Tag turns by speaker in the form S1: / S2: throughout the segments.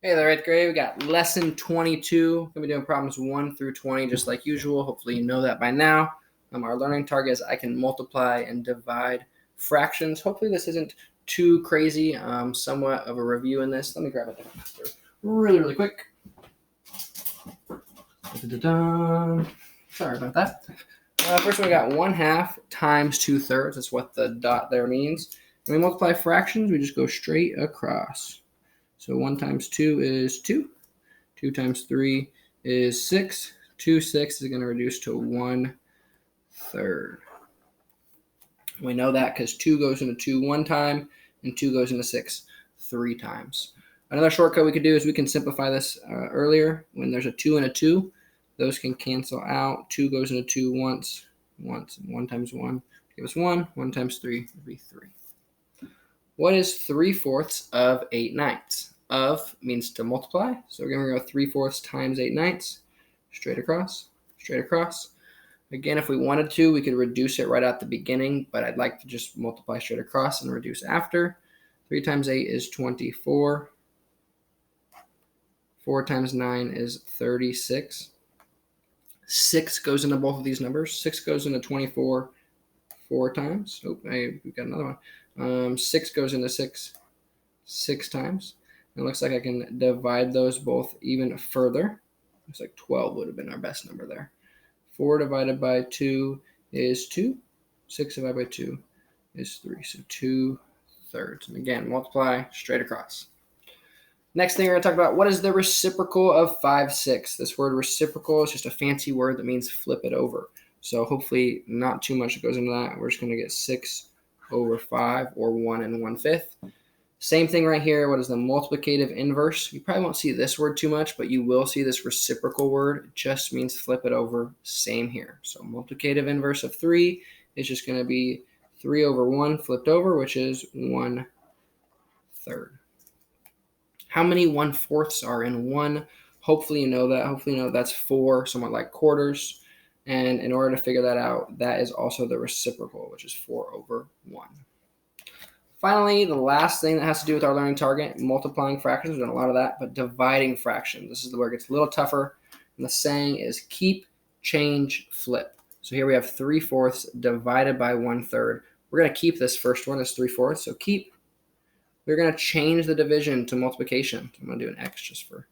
S1: Hey there, 8th grade. We got lesson 22. We're going to be doing problems 1 through 20 just like usual. Hopefully you know that by now. Our learning target is I can multiply and divide fractions. Hopefully this isn't too crazy. Somewhat of a review in this. Let me grab a different really quick. Sorry about that. First one, we got 1/2 times 2/3. That's what the dot there means. When we multiply fractions, we just go straight across. So 1 times 2 is 2. 2 times 3 is 6. 2 6 is going to reduce to 1/3. We know that because 2 goes into 2 one time and 2 goes into 6 3 times. Another shortcut we could do is we can simplify this earlier. When there's a 2 and a 2, those can cancel out. 2 goes into 2 once, and 1 times 1 give us 1. 1 times 3 would be 3. What is 3/4 of 8/9? Of means to multiply. So we're going to go 3/4 times 8/9. Straight across, straight across. Again, if we wanted to, we could reduce it right at the beginning, but I'd like to just multiply straight across and reduce after. 3 times 8 is 24. 4 times 9 is 36. 6 goes into both of these numbers. 6 goes into 24 4 times. Oh, we've got another one. 6 goes into 6 times. It looks like I can divide those both even further. Looks like 12 would have been our best number there. 4 divided by 2 is 2. 6 divided by 2 is 3. So 2/3. And again, multiply straight across. Next thing we're going to talk about, what is the reciprocal of 5/6? This word reciprocal is just a fancy word that means flip it over. So hopefully not too much goes into that. We're just going to get 6/5 or 1 1/5. Same thing right here. What is the multiplicative inverse? You probably won't see this word too much, but you will see this reciprocal word. It just means flip it over. Same here. So multiplicative inverse of 3 is just going to be 3/1 flipped over, which is 1/3. How many 1/4 are in 1? Hopefully you know that. Hopefully you know that's 4, somewhat like quarters. And in order to figure that out, that is also the reciprocal, which is 4/1. Finally, the last thing that has to do with our learning target, multiplying fractions. We've done a lot of that, but dividing fractions. This is where it gets a little tougher. And the saying is keep, change, flip. So here we have 3/4 divided by 1/3. We're going to keep this first one as 3/4. So keep. We're going to change the division to multiplication. I'm going to do an X just for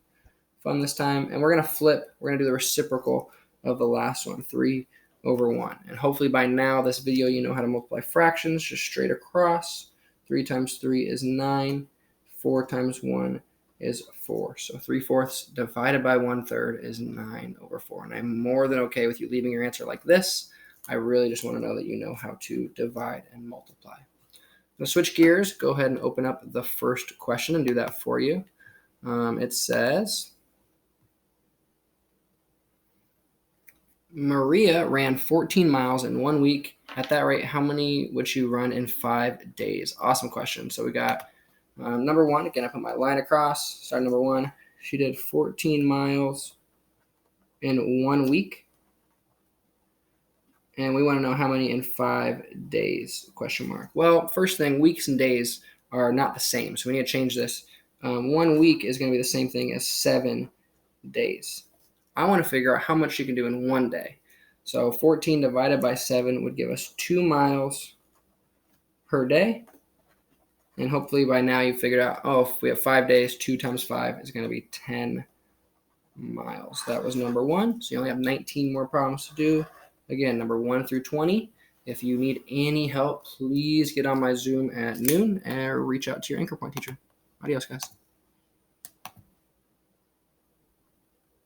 S1: fun this time. And we're going to flip. We're going to do the reciprocal of the last one, 3/1. And hopefully by now, this video, you know how to multiply fractions just straight across. 3 times 3 is 9. 4 times 1 is 4. So 3/4 divided by 1/3 is 9/4. And I'm more than okay with you leaving your answer like this. I really just want to know that you know how to divide and multiply. Now switch gears. Go ahead and open up the first question and do that for you. It says, Maria ran 14 miles in 1 week. At that rate, how many would she run in 5 days? Awesome question. So we got number 1. Again, I put my line across. Start number 1. She did 14 miles in 1 week. And we want to know how many in 5 days, question mark. Well, first thing, weeks and days are not the same. So we need to change this. 1 week is going to be the same thing as 7 days. I want to figure out how much you can do in 1 day. So 14 divided by 7 would give us 2 miles per day. And hopefully by now you figured out, if we have 5 days, 2 times 5 is going to be 10 miles. That was number 1. So you only have 19 more problems to do. Again, number 1 through 20. If you need any help, please get on my Zoom at noon and reach out to your Anchor Point teacher. Adios, guys.